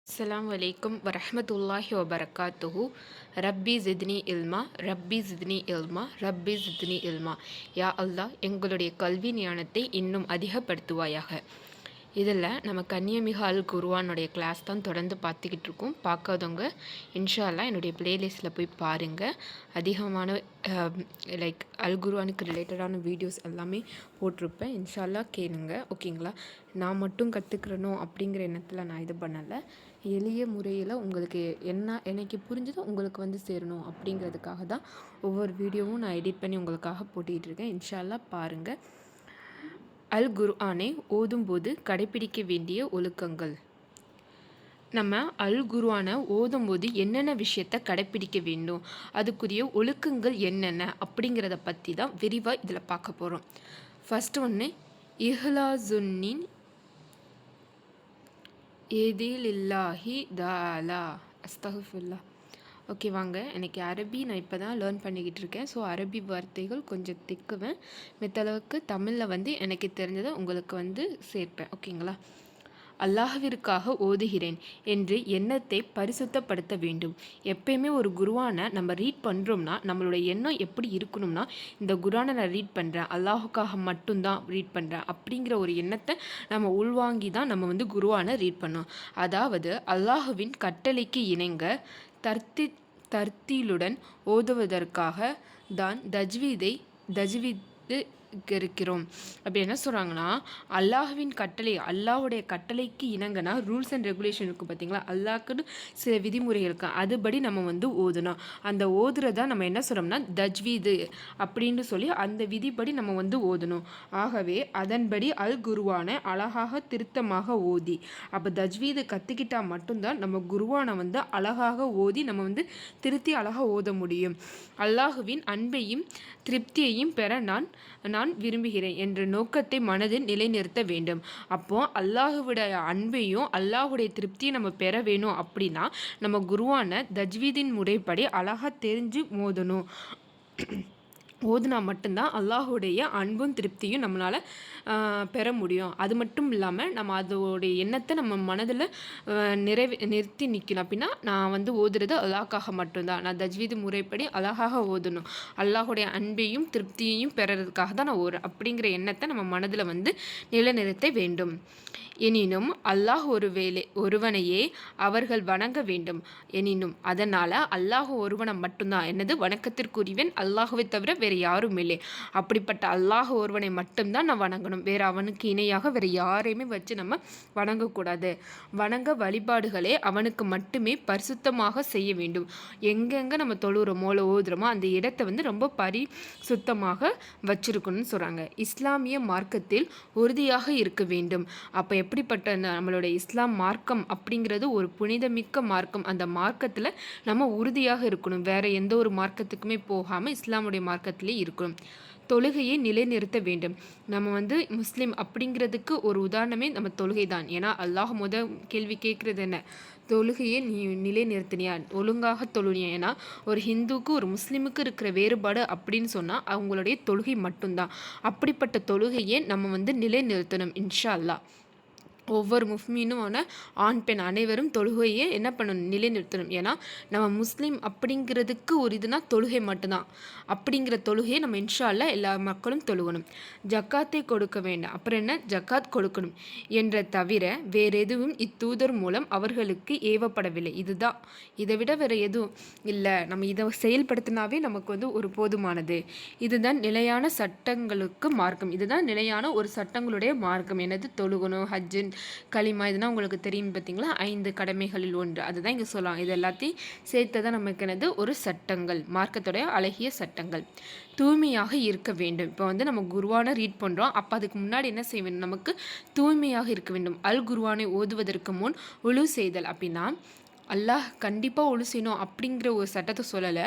அஸ்ஸலாமு அலைக்கும் வரஹ்மத்துல்லாஹி வபரகாத்துஹு. ரப்பி ஜித்னி இல்மா, ரப்பி ஜித்னி இல்மா, ரப்பி ஜித்னி இல்மா. யா அல்லாஹ், எங்களுடைய கல்வி ஞானத்தை இன்னும் அதிகப்படுத்துவாயாக. இதில் நம்ம கண்ணியமிகு அல் குர்ஆனுடைய கிளாஸ் தான் தொடர்ந்து பார்த்துக்கிட்டு இருக்கோம். பார்க்காதவங்க இன்ஷா அல்லாஹ் என்னுடைய ப்ளேலிஸ்ட்டில் போய் பாருங்கள். அதிகமான லைக் அல் குர்ஆனுக்கு ரிலேட்டடான வீடியோஸ் எல்லாமே போட்டிருப்பேன். இன்ஷா அல்லாஹ் கேளுங்க, ஓகேங்களா? நான் மட்டும் கற்றுக்கிறணும் அப்படிங்கிற எண்ணத்தில் நான் இது பண்ணலை. எளிய முறையில் உங்களுக்கு எனக்கு புரிஞ்சதோ உங்களுக்கு வந்து சேரணும் அப்படிங்கிறதுக்காக தான் ஒவ்வொரு வீடியோவும் நான் எடிட் பண்ணி உங்களுக்காக போட்டுக்கிட்டு இருக்கேன். இன்ஷா அல்லாஹ் பாருங்கள். அல் குர்ஆனை ஓதும்போது கடைப்பிடிக்க வேண்டிய ஒழுக்கங்கள். நம்ம அல் குர்ஆனை ஓதும்போது என்னென்ன விஷயத்தை கடைப்பிடிக்க வேண்டும், அதுக்குரிய ஒழுக்கங்கள் என்னென்ன அப்படிங்கிறத பற்றி தான் விரிவாக இதில் பார்க்க போகிறோம். ஃபஸ்ட்டு ஒன்று, இஹ்லாசுன்னின் ஏதிலில்லாஹி தாலா அஸ்தகுஃபில்லா. ஓகே வாங்க, எனக்கு அரபி நான் இப்போ தான் லேர்ன் பண்ணிக்கிட்டு இருக்கேன். ஸோ அரபி வார்த்தைகள் கொஞ்சம் திக்குவேன். மித்தளவுக்கு தமிழில் வந்து எனக்கு தெரிஞ்சதை உங்களுக்கு வந்து சேர்ப்பேன், ஓகேங்களா? அல்லாஹ்விற்காக ஓதுகிறேன் என்று எண்ணத்தை பரிசுத்தப்படுத்த வேண்டும். எப்பயுமே ஒரு குர்ஆனை நம்ம ரீட் பண்ணுறோம்னா நம்மளோட எண்ணம் எப்படி இருக்கணும்னா, இந்த குர்ஆனை நான் ரீட் பண்ணுறேன், அல்லாஹுக்காக மட்டும்தான் ரீட் பண்ணுறேன் அப்படிங்கிற ஒரு எண்ணத்தை நம்ம உள்வாங்கி தான் நம்ம வந்து குர்ஆனை ரீட் பண்ணோம். அதாவது அல்லாஹுவின் கட்டளைக்கு இணங்க தர்த்தீலுடன் ஓதுவதற்காக தான் தஜ்வீது இருக்கிறோம். அப்படி என்ன சொல்கிறாங்கன்னா, அல்லாஹுடைய கட்டளைக்கு இணங்கினா ரூல்ஸ் அண்ட் ரெகுலேஷன் இருக்குது பார்த்தீங்களா, அல்லாஹ்க்குன்னு சில விதிமுறைகள் இருக்குது. அதுபடி நம்ம வந்து ஓதுனோம். அந்த ஓதுறதா நம்ம என்ன சொல்கிறோம்னா தஜ்வீது அப்படின்னு சொல்லி அந்த விதிப்படி நம்ம வந்து ஓதணும். ஆகவே அதன்படி அல் குர்ஆனை அழகாக திருத்தமாக ஓதி, அப்போ தஜ்வீது கற்றுக்கிட்டால் மட்டும்தான் நம்ம குர்ஆனை வந்து அழகாக ஓதி நம்ம வந்து திருத்தி அழகாக ஓத முடியும். அல்லாஹுவின் அன்பையும் திருப்தியையும் பெற நான் விரும்புகிறேன் என்ற நோக்கத்தை மனதில் நிலைநிறுத்த வேண்டும். அப்போ அல்லாஹுடைய அன்பையும் அல்லாஹுடைய திருப்தியும் நம்ம பெற வேணும் அப்படின்னா நம்ம குர்ஆனை தஜ்வீதின் முறைப்படி அழகாக தெரிஞ்சு ஓதணும். ஓதுனா மட்டும்தான் அல்லாஹுடைய அன்பும் திருப்தியும் நம்மளால் பெற முடியும். அது மட்டும் இல்லாமல் நம்ம அதோடைய எண்ணத்தை நம்ம மனதில் நிறுத்தி நிற்கணும். அப்படின்னா நான் வந்து ஓதுறது அல்லாஹ்க்காக மட்டும்தான், நான் தஜ்வீது முறைப்படி அழகாக ஓதணும், அல்லாஹுடைய அன்பையும் திருப்தியையும் பெறறதுக்காக தான் நான் ஓடுறேன் அப்படிங்கிற எண்ணத்தை நம்ம மனதில் வந்து நிலைநிறுத்த வேண்டும். எனினும் அல்லாஹ் ஒருவனையே அவர்கள் வணங்க வேண்டும். எனினும் அதனால் அல்லாஹ் ஒருவனை மட்டும்தான் என்னது வணக்கத்திற்குரியவன், அல்லாஹுவை தவிர வேறு யாரும் இல்லை. அப்படிப்பட்ட அல்லாஹ் ஒருவனை மட்டும்தான் நான் வணங்கணும். வேறு அவனுக்கு இணையாக வேறு யாரையுமே வச்சு நம்ம வணங்கக்கூடாது. வழிபாடுகளே அவனுக்கு மட்டுமே பரிசுத்தமாக செய்ய வேண்டும். எங்கெங்கே நம்ம தொழுகிறோமோ இல்லை ஓதுறோமோ அந்த இடத்தை வந்து ரொம்ப பரிசுத்தமாக வச்சிருக்கணும்னு சொல்கிறாங்க. இஸ்லாமிய மார்க்கத்தில் உறுதியாக இருக்க வேண்டும். அப்போ எப்படிப்பட்ட நம்மளுடைய இஸ்லாம் மார்க்கம் அப்படிங்கிறது ஒரு புனிதமிக்க மார்க்கம். அந்த மார்க்கத்தில் நம்ம உறுதியாக இருக்கணும். வேறு எந்த ஒரு மார்க்கத்துக்குமே போகாமல் இஸ்லாமுடைய மார்க்கத்திலே இருக்கணும். தொழுகையை நிலைநிறுத்த வேண்டும். நம்ம வந்து முஸ்லீம் அப்படிங்கிறதுக்கு ஒரு உதாரணமே நம்ம தொழுகை தான். ஏன்னா அல்லாஹ் கேள்வி கேட்குறது என்ன, தொழுகையை நீ நிலைநிறுத்தினியா, ஒழுங்காக தொழுனியா? ஏன்னா ஒரு ஹிந்துக்கு ஒரு முஸ்லீமுக்கு இருக்கிற வேறுபாடு அப்படின்னு சொன்னால் அவங்களுடைய தொழுகை மட்டும்தான். அப்படிப்பட்ட தொழுகையை நம்ம வந்து நிலைநிறுத்தணும் இன்ஷா அல்லாஹ். ஒவ்வொரு முஃமினுமான ஆண் பெண் அனைவரும் தொழுகையை என்ன பண்ணணும், நிலைநிறுத்தணும். ஏன்னா நம்ம முஸ்லீம் அப்படிங்கிறதுக்கு ஒரு இதுனா தொழுகை மட்டும்தான். அப்படிங்கிற தொழுகையை நம்ம இன்ஷா அல்லாஹ் எல்லா மக்களும் தொழுகணும். ஜக்காத்தை கொடுக்க வேண்டாம், அப்புறம் என்ன, ஜக்காத் கொடுக்கணும் என்ற தவிர வேறு எதுவும் இத்தூதர் மூலம் அவர்களுக்கு ஏவப்படவில்லை. இதுதான், இதை விட வேறு எதுவும் இல்லை. நம்ம இதை செயல்படுத்தினாவே நமக்கு வந்து ஒரு போதுமானது. இதுதான் நிலையான சட்டங்களுக்கு மார்க்கம். இதுதான் நிலையான ஒரு சட்டங்களுடைய மார்க்கம். என்னது, தொழுகணும், ஹஜ்ஜு, களிமா, இதுனா உங்களுக்கு தெரியும் பார்த்தீங்களா, 5 கடமைகளில் ஒன்று. அதுதான் இங்கே சொல்லலாம். இது எல்லாத்தையும் சேர்த்து தான் நமக்கு என்னது ஒரு சட்டங்கள், மார்க்கத்துடைய அழகிய சட்டங்கள். தூய்மையாக இருக்க வேண்டும். இப்போ வந்து நம்ம குர்ஆனை ரீட் பண்ணுறோம், அப்போ அதுக்கு முன்னாடி என்ன செய்ய வேண்டும், நமக்கு தூய்மையாக இருக்க வேண்டும். அல் குர்ஆனை ஓதுவதற்கு முன் உழு செய்தல். அப்படின்னா அல்லாஹ் கண்டிப்பாக ஒழு செய்யணும் அப்படிங்கிற ஒரு சட்டத்தை சொல்லலை.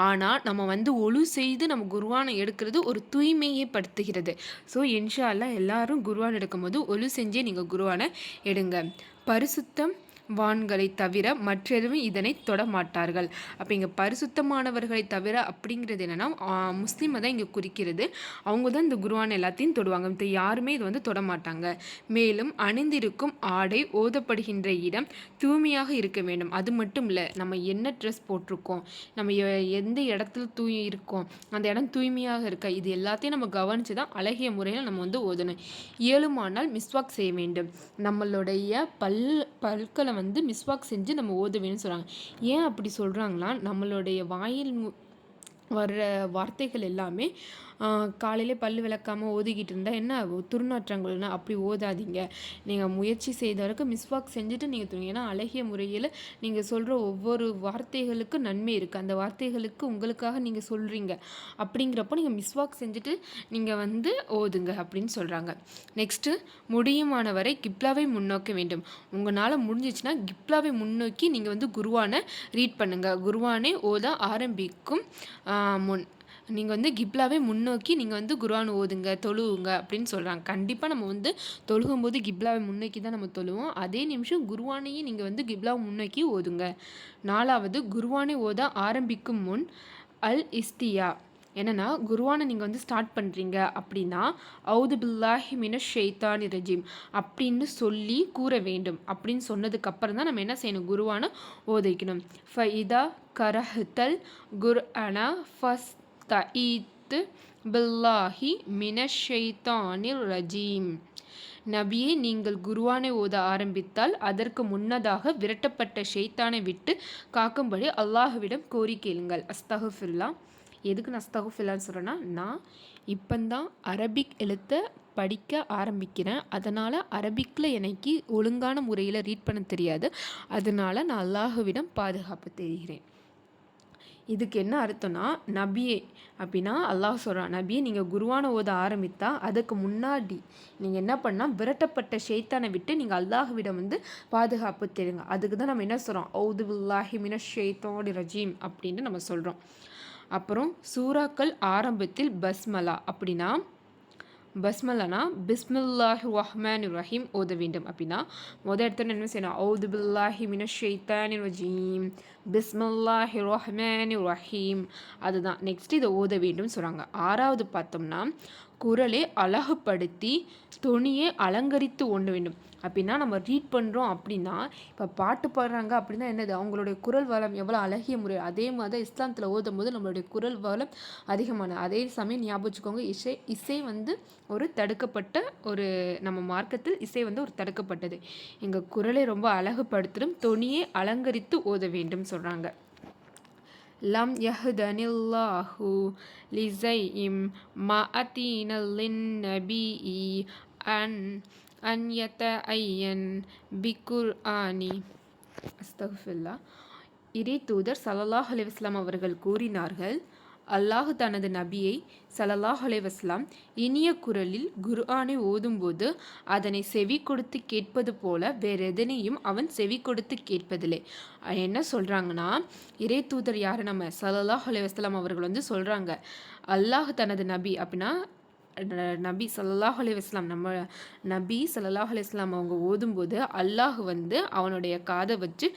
ஆனால் நம்ம வந்து ஒழு செய்து நம்ம குர்ஆனை எடுக்கிறது ஒரு தூய்மையை படுத்துகிறது. ஸோ இன்ஷா அல்லாஹ் எல்லாரும் குர்ஆன் எடுக்கும்போது ஒழு செஞ்சே நீங்கள் குர்ஆனை எடுங்க. பரிசுத்தம் வான்களை தவிர மற்றெதுவும் இதனை தொடமாட்டார்கள். அப்போ இங்கே பரிசுத்தமானவர்களை தவிர அப்படிங்கிறது என்னென்னா முஸ்லீமை தான் இங்கே குறிக்கிறது. அவங்க தான் இந்த குர்ஆன் எல்லாத்தையும் தொடுவாங்க, மத்த யாருமே இது வந்து தொடமாட்டாங்க. மேலும் அணிந்திருக்கும் ஆடை ஓதப்படுகின்ற இடம் தூய்மையாக இருக்க வேண்டும். அது மட்டும் இல்லை, நம்ம என்ன ட்ரெஸ் போட்டிருக்கோம், நம்ம எந்த இடத்துல இருக்கோம், அந்த இடம் தூய்மையாக இருக்கா, இது எல்லாத்தையும் நம்ம கவனித்து தான் அழகிய முறையில் நம்ம வந்து ஓதணும். இயலுமானால் மிஸ்வாக் செய்ய வேண்டும். நம்மளுடைய பற்களை வந்து மிஸ்வாக் செஞ்சு நம்ம ஓத வேணும்னு சொல்கிறாங்க. ஏன் அப்படி சொல்கிறாங்களா, நம்மளுடைய வாயில் வர்ற வார்த்தைகள் எல்லாமே காலையில் பல் விளக்காமல் ஓதிக்கிட்டு இருந்தால் என்ன துர்நாற்றங்கள்னா அப்படி ஓதாதீங்க. நீங்கள் முயற்சி செய்த வரைக்கும் மிஸ்வாக் செஞ்சுட்டு நீங்கள் தூங்க. ஏன்னா அழகிய முறையில் நீங்கள் சொல்கிற ஒவ்வொரு வார்த்தைகளுக்கும் நன்மை இருக்குது. அந்த வார்த்தைகளுக்கு உங்களுக்காக நீங்கள் சொல்கிறீங்க. அப்படிங்கிறப்போ நீங்கள் மிஸ்வாக் செஞ்சுட்டு நீங்கள் வந்து ஓதுங்க அப்படின்னு சொல்கிறாங்க. நெக்ஸ்ட்டு, முடியுமானவரை கிப்லாவை முன்னோக்க வேண்டும். உங்களால் முடிஞ்சிச்சுன்னா கிப்லாவை முன்னோக்கி நீங்கள் வந்து குர்ஆனை ரீட் பண்ணுங்கள். குர்ஆனை ஓத ஆரம்பிக்கும் முன் நீங்கள் வந்து கிப்லாவே முன்னோக்கி நீங்கள் வந்து குர்ஆன் ஓதுங்க, தொழுவுங்க அப்படின்னு சொல்கிறாங்க. கண்டிப்பாக நம்ம வந்து தொழுகும்போது கிப்லாவை முன்னோக்கி தான் நம்ம தொழுவோம். அதே நிமிஷம் குர்ஆனையும் நீங்கள் வந்து கிப்லாவை முன்னோக்கி ஓதுங்க. 4வது, குர்ஆனை ஓத ஆரம்பிக்கும் முன் அல் இஸ்தியா. என்னென்னா குர்ஆனை நீங்கள் வந்து ஸ்டார்ட் பண்ணுறீங்க அப்படின்னா அவுது பில்லாஹி மினஷ் ஷைத்தானி ரஜீம் அப்படின்னு சொல்லி கூற வேண்டும். அப்படின்னு சொன்னதுக்கப்புறம் தான் நம்ம என்ன செய்யணும், குர்ஆனை ஓதிக்கணும். ஃபஇதா கரஹ்தல் குர்ஆன ஃபஸ்தஈத் பில்லாஹி மினஷ் ஷைத்தானிர் ரஜீம். நபியே, நீங்கள் குர்ஆனை ஓத ஆரம்பித்தால் அதற்கு முன்னதாக விரட்டப்பட்ட ஷைத்தானை விட்டு காக்கும்படி அல்லாஹ்விடம் கோரி கேளுங்கள். அஸ்தகுஃபிருல்லா. எதுக்கு நான் அஸ்தகுஃபிருல்லான்னு சொல்கிறேன்னா, நான் இப்போந்தான் அரபிக் எழுத்தை படிக்க ஆரம்பிக்கிறேன். அதனால் அரபிக்கில் எனக்கு ஒழுங்கான முறையில் ரீட் பண்ண தெரியாது. அதனால் நான் அல்லாஹ்விடம் பாதுகாப்பு தெரிகிறேன். இதுக்கு என்ன அர்த்தம்னா, நபியே அப்படின்னா அல்லாஹ் சொல்கிறான், நபியே நீங்கள் குர்ஆனை ஓத ஆரம்பித்தா அதுக்கு முன்னாடி நீங்கள் என்ன பண்ணால் விரட்டப்பட்ட ஷைத்தானை விட்டு நீங்கள் அல்லாஹ்விடம் வந்து பாதுகாப்பு தேடுங்க. அதுக்கு தான் நம்ம என்ன சொல்கிறோம், அவுது பில்லாஹி மினஷ் ஷைத்தானிர் ரஜீம் அப்படின்னு நம்ம சொல்கிறோம். அப்புறம் சூறாக்கள் ஆரம்பத்தில் பஸ்மலா அப்படின்னா பஸ்மலானா பிஸ்மில்லாஹி ரஹ்மானிர் ரஹீம் ஓத வேண்டும். அப்படின்னா இடத்துல என்ன செய்யணும், அவுது பில்லாஹி மினஷ் ஷைத்தானிர் ரஜீம் பிஸ்மில்லாஹி ரஹ்மானிர் ரஹீம். அதுதான் நெக்ஸ்ட் இதை ஓத வேண்டும் சொல்கிறாங்க. 6வது பார்த்தோம்னா குரலை அழகுபடுத்தி தொனியை அலங்கரித்து ஓட வேண்டும். அப்படின்னா நம்ம ரீட் பண்ணுறோம் அப்படின்னா, இப்போ பாட்டு பாடுறாங்க அப்படின்னா என்னது, அவங்களுடைய குரல் வளம் எவ்வளோ அழகிய முறை. அதே மாதிரி தான் இஸ்லாமத்தில் ஓதும் போது நம்மளுடைய குரல் வளம் அதிகமான. அதே சமயம் ஞாபகம் வச்சுக்கோங்க, இசை வந்து ஒரு தடுக்கப்பட்ட ஒரு நம்ம மார்க்கத்தில் இசை வந்து ஒரு தடுக்கப்பட்டது. எங்கள் குரலை ரொம்ப அழகுபடுத்தும் தொனியை அலங்கரித்து ஓத வேண்டும் சொல்கிறாங்க. லம் யஹ்தனில்லாஹு லிஸைஇம் மா அதீனல் லின்னபிஇ அன் யதஅய்யன் பிகுர்ஆனி. அஸ்தக்ஃபிருல்லாஹ். இறை தூதர் ஸல்லல்லாஹு அலைஹி வஸல்லம் அவர்கள் கூறினார்கள், அல்லாஹ் தனது நபியை ஸல்லல்லாஹு அலைஹி வஸல்லம் இனிய குரலில் குர்ஆனை ஓதும்போது அதனை செவி கொடுத்து கேட்பது போல வேறெதனையும் அவன் செவி கொடுத்து கேட்பதில்லை. என்ன சொல்கிறாங்கன்னா, இறை தூதர் யார், நம்ம ஸல்லல்லாஹு அலைஹி வஸல்லம் அவர்கள் வந்து சொல்கிறாங்க, அல்லாஹ் தனது நபி அப்படின்னா நபி ஸல்லல்லாஹு அலைஹி வஸல்லம், நம்ம நபி ஸல்லல்லாஹு அலைஹி வஸல்லம் அவங்க ஓதும்போது அல்லாஹ் வந்து அவனுடைய காதை வச்சு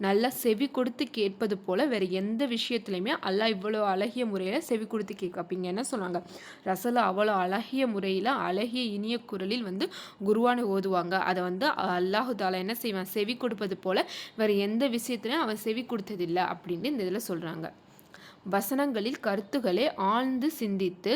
நல்லா செவி கொடுத்து கேட்பது போல் வேறு எந்த விஷயத்துலையுமே அல்லாஹ் இவ்வளோ அழகிய முறையில் செவி கொடுத்து கேட்க. அப்படிங்க என்ன சொன்னாங்க, ரசூல் அவ்வளோ அழகிய முறையில் அழகிய இனிய குரலில் வந்து குர்ஆனை ஓதுவாங்க. அதை வந்து அல்லாஹு தஆலா என்ன செய்வான், செவி கொடுப்பது போல் வேறு எந்த விஷயத்துலையும் அவன் செவி கொடுத்ததில்லை அப்படின்னு இந்த இதில் சொல்கிறாங்க. வசனங்களில் கருத்துக்களை ஆழ்ந்து சிந்தித்து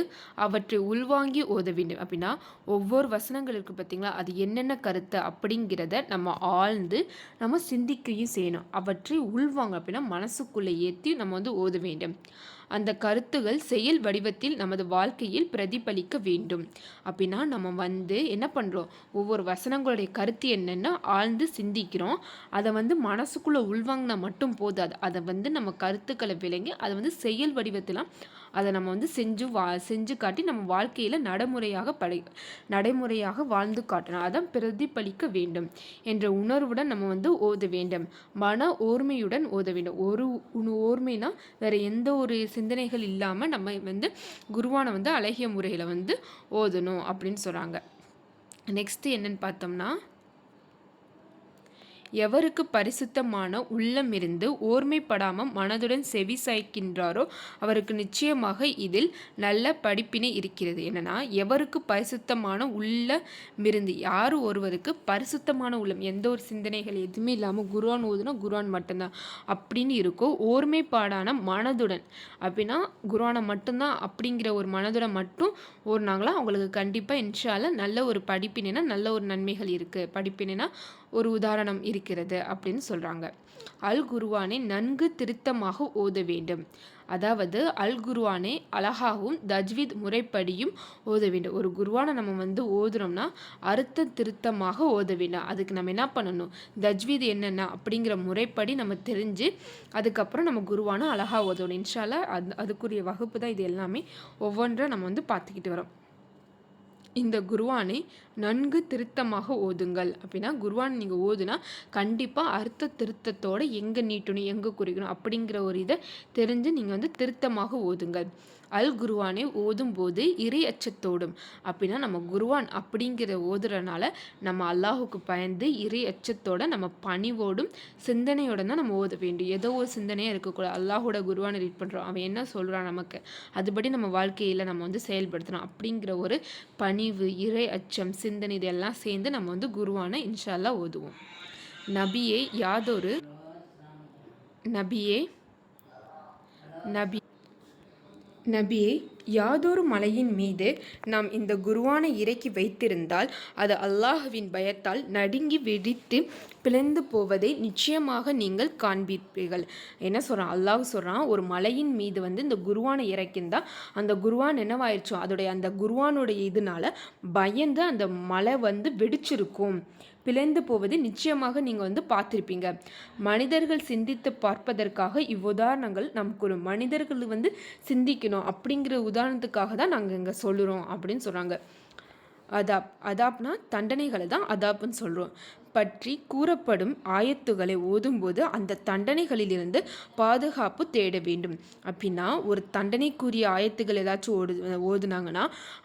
அவற்றை உள்வாங்கி ஓத வேண்டும். அப்படின்னா ஒவ்வொரு வசனங்கள் இருக்குது பார்த்திங்களா, அது என்னென்ன கருத்து அப்படிங்கிறத நம்ம ஆழ்ந்து நம்ம சிந்திக்கையும் செய்யணும். அவற்றை உள்வாங்க அப்படின்னா மனசுக்குள்ளே ஏற்றி நம்ம வந்து ஓத வேண்டும். அந்த கருத்துகள் செயல் வடிவத்தில் நமது வாழ்க்கையில் பிரதிபலிக்க வேண்டும். அப்படின்னா நம்ம வந்து என்ன பண்ணுறோம், ஒவ்வொரு வசனங்களுடைய கருத்து என்னென்னா ஆழ்ந்து சிந்திக்கிறோம். அதை வந்து மனசுக்குள்ளே உள்வாங்கினா மட்டும் போதாது, அதை வந்து நம்ம கருத்துக்களை விளங்கி அதை வந்து செயல் வடிவத்தில் அதை நம்ம வந்து செஞ்சு காட்டி நம்ம வாழ்க்கையில் நடைமுறையாக வாழ்ந்து காட்டணும். அதான் பிரதிபலிக்க வேண்டும் என்ற உணர்வுடன் நம்ம வந்து ஓத வேண்டும். மன ஓர்மையுடன் ஓத வேண்டும். ஒரு ஓர்மைனா வேறு எந்த ஒரு சிந்தனைகள் இல்லாமல் நம்ம வந்து குர்ஆனை வந்து அழகிய முறையில் வந்து ஓதணும் அப்படின்னு சொல்கிறாங்க. நெக்ஸ்ட்டு என்னன்னு பார்த்தோம்னா, எவருக்கு பரிசுத்தமான உள்ளம் இருந்து ஓர்மைப்படாமல் மனதுடன் செவி சாய்க்கின்றாரோ அவருக்கு நிச்சயமாக இதில் நல்ல படிப்பினை இருக்கிறது. என்னன்னா, எவருக்கு பரிசுத்தமான உள்ளம் இருந்து, யார் ஒருவருக்கு பரிசுத்தமான உள்ளம், எந்த ஒரு சிந்தனைகள் எதுவுமே இல்லாமல் குர்ஆன் ஓதுனா குர்ஆன் மட்டும்தான் அப்படின்னு இருக்கோ, ஓர்மைப்பாடான மனதுடன் அப்படின்னா குர்ஆனை மட்டும்தான் அப்படிங்கிற ஒரு மனதுடன் மட்டும் ஓடுனாங்களா அவங்களுக்கு கண்டிப்பாக இன்ஷா அல்லாஹ் நல்ல ஒரு படிப்பினைனா நல்ல ஒரு நன்மைகள் இருக்குது. படிப்பினைனா ஒரு உதாரணம் இருக்கிறது அப்படின்னு சொல்கிறாங்க. அல் குர்ஆனை நன்கு திருத்தமாக ஓத வேண்டும். அதாவது அல் குர்ஆனை அழகாகவும் தஜ்வீத் முறைப்படியும் ஓத வேண்டும். ஒரு குர்ஆனை நம்ம ஓதுறோம்னா அர்த்த திருத்தமாக ஓத வேண்டும். அதுக்கு நம்ம என்ன பண்ணணும், தஜ்வீத் என்னென்ன அப்படிங்கிற முறைப்படி நம்ம தெரிஞ்சு அதுக்கப்புறம் நம்ம குர்ஆனை அழகாக ஓதணும். இன்ஷா அல்லாஹ் அதுக்குரிய வகுப்பு தான் இது எல்லாமே. ஒவ்வொன்றை நம்ம பார்த்துக்கிட்டு வரோம். இந்த குர்ஆனை நன்கு திருத்தமாக ஓதுங்கள். அப்படின்னா குர்ஆன் நீங்கள் ஓதுனா கண்டிப்பாக அர்த்த திருத்தத்தோடு எங்கே நீட்டணும் எங்கே குறிக்கணும் அப்படிங்கிற ஒரு இதை தெரிஞ்சு நீங்கள் திருத்தமாக ஓதுங்கள். அல் குர்ஆனை ஓதும்போது இறை அச்சத்தோடும், அப்படின்னா நம்ம குர்ஆன் அப்படிங்கிற ஓதுறனால நம்ம அல்லாஹுக்கு பயந்து இறை அச்சத்தோட நம்ம பணிவோடும் சிந்தனையோட தான் நம்ம ஓத வேண்டும். ஏதோ ஒரு சிந்தனையாக இருக்கக்கூடாது. அல்லாஹோட குர்ஆனை ரீட் பண்ணுறோம், அவன் என்ன சொல்கிறான் நமக்கு அதுபடி நம்ம வாழ்க்கையில் நம்ம செயல்படுத்தணும் அப்படிங்கிற ஒரு பணிவு, இறை அச்சம், சிந்தனை இதெல்லாம் சேர்ந்து நம்ம குர்ஆனை இன்ஷா அல்லாஹ் ஓதுவோம். நபியே யாதொரு நபியே நபி நபியே யாதொரு மலையின் மீது நாம் இந்த குர்ஆனை இறக்கி வைத்திருந்தால் அது அல்லாஹ்வின் பயத்தால் நடுங்கி வெடித்து பிளந்து போவதை நிச்சயமாக நீங்கள் காண்பீர்கள். என்ன சொல்கிறான் அல்லாஹ் சொல்கிறான், ஒரு மலையின் மீது இந்த குர்ஆனை இறக்கிந்தா அந்த குர்ஆன் என்னவாயிருச்சோ அதோடைய அந்த குர்ஆனுடைய இதனால பயந்து அந்த மலை வெடிச்சிருக்கும், பிளந்து போவது நிச்சயமாக நீங்கள் பார்த்துருப்பீங்க. மனிதர்கள் சிந்தித்து பார்ப்பதற்காக இவ்வுதாரணங்கள் நமக்கு மனிதர்கள் சிந்திக்கணும் அப்படிங்கிற உதாரணத்துக்காக தான் நாங்கள் இங்கே சொல்லுறோம் அப்படின்னு சொல்கிறாங்க. அதாப்னா தண்டனைகளை தான் அதாப்னு சொல்கிறோம். பற்றி கூறப்படும் ஆயத்துகளை ஓதும்போது அந்த தண்டனைகளிலிருந்து பாதுகாப்பு தேட வேண்டும். அப்படின்னா ஒரு தண்டனைக்குரிய ஆயத்துகள் ஏதாச்சும் ஓதுனாங்கன்னா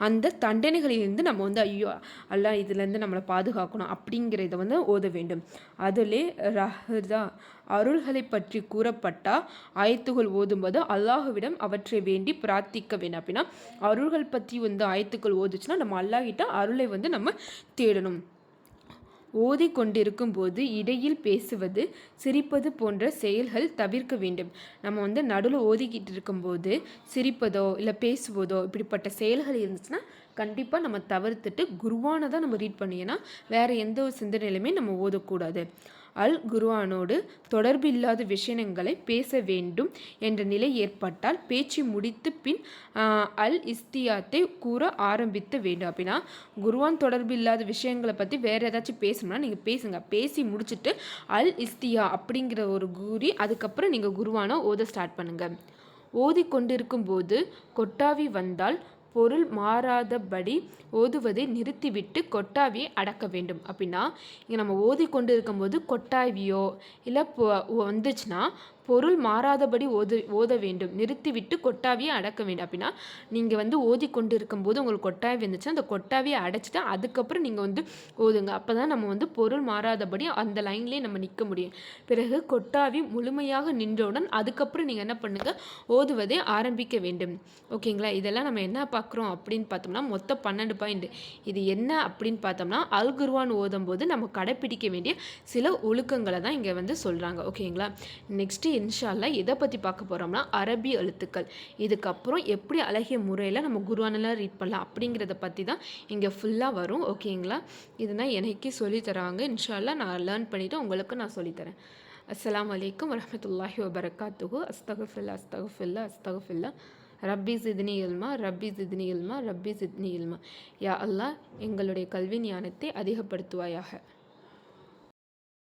அந்த தண்டனைகளிலிருந்து நம்ம ஐயோ அல்லா இதுலேருந்து நம்மளை பாதுகாக்கணும் அப்படிங்கிற இதை ஓத வேண்டும். அதிலே ரஹ்தா அருள்களை பற்றி கூறப்பட்டா ஆயத்துகள் ஓதும்போது அல்லாஹுவிடம் அவற்றை வேண்டி பிரார்த்திக்க வேண்டும். அப்படின்னா அருள்கள் பற்றி ஆயத்துக்கள் ஓதுச்சுன்னா நம்ம அல்லாஹ்கிட்ட அருளை நம்ம தேடணும். ஓதி கொண்டிருக்கும் போது இடையில் பேசுவது, சிரிப்பது போன்ற செயல்கள் தவிர்க்க வேண்டும். நம்ம நடுவில் ஓதிக்கிட்டு இருக்கும்போது சிரிப்பதோ இல்லை பேசுவதோ இப்படிப்பட்ட செயல்கள் இருந்துச்சுன்னா கண்டிப்பாக நம்ம தவிர்த்துட்டு குர்ஆனை தான் நம்ம ரீட் பண்ணினா வேறு எந்த ஒரு சிந்தனையிலுமே நம்ம ஓதக்கூடாது. அல் குர்ஆனோடு தொடர்பில்லாத விஷயங்களை பேச வேண்டும் என்ற நிலை ஏற்பட்டால் பேச்சு முடித்து பின் அல் இஸ்தியாத்தை கூற ஆரம்பித்து வேண்டும். அப்படின்னா குர்ஆன் தொடர்பில்லாத விஷயங்களை பற்றி வேறு ஏதாச்சும் பேசணும்னா நீங்கள் பேசுங்க, பேசி முடிச்சுட்டு அல் இஸ்தியா அப்படிங்கிற ஒரு கூறி அதுக்கப்புறம் நீங்கள் குர்ஆனை ஓத ஸ்டார்ட் பண்ணுங்கள். ஓதி கொண்டிருக்கும் போது கொட்டாவி வந்தால் பொருள் மாறாதபடி ஓதுவதை நிறுத்திவிட்டு கொட்டாவியை அடக்க வேண்டும். அப்படின்னா இங்கே நம்ம ஓதி கொண்டு இருக்கும்போது கொட்டாவியோ இல்லை வந்துச்சுன்னா பொருள் மாறாதபடி ஓத வேண்டும், நிறுத்திவிட்டு கொட்டாவியை அடக்க வேண்டும். அப்படின்னா நீங்கள் ஓதி கொண்டு இருக்கும்போது உங்களுக்கு கொட்டாவி வந்துச்சுன்னா அந்த கொட்டாவியை அடைச்சிட்டு அதுக்கப்புறம் நீங்கள் ஓதுங்க. அப்போ தான் நம்ம பொருள் மாறாதபடி அந்த லைன்லேயே நம்ம நிற்க முடியும். பிறகு கொட்டாவி முழுமையாக நின்றவுடன் அதுக்கப்புறம் நீங்கள் என்ன பண்ணுங்கள், ஓதுவதை ஆரம்பிக்க வேண்டும். ஓகேங்களா? இதெல்லாம் நம்ம என்ன பார்க்குறோம் அப்படின்னு பார்த்தோம்னா மொத்தம் 12 பாயிண்ட். இது என்ன அப்படின்னு பார்த்தோம்னா அல் குர்ஆன் ஓதும் போது நம்ம கடைப்பிடிக்க வேண்டிய சில ஒழுக்கங்களை தான் இங்கே சொல்கிறாங்க. ஓகேங்களா? நெக்ஸ்ட்டு இன்ஷா அல்லாஹ் எதை பற்றி பார்க்க போகிறோம்னா அரபி எழுத்துக்கள். இதுக்கப்புறம் எப்படி அழகிய முறையில் நம்ம குர்ஆனெல்லாம் ரீட் பண்ணலாம் அப்படிங்கிறத பற்றி தான் இங்கே ஃபுல்லாக வரும். ஓகேங்களா? இதுதான் எனக்கு சொல்லித்தராங்க. இன்ஷா அல்லாஹ் நான் லேர்ன் பண்ணிவிட்டு உங்களுக்கு நான் சொல்லித்தரேன். அஸ்ஸலாமு அலைக்கும் வரஹ்மத்துல்லாஹி வபரகாத்துஹு. அஸ்தக்ஃபிருல்லாஹ் அஸ்தக்ஃபிருல்லாஹ் அஸ்தக்ஃபிருல்லாஹ். ரப்பி ஜித்னி இல்மா ரப்பி ஜித்னி இல்மா ரப்பி ஜித்னி இல்மா. யா அல்லாஹ் எங்களுடைய கல்வி ஞானத்தை அதிகப்படுத்துவாயாக.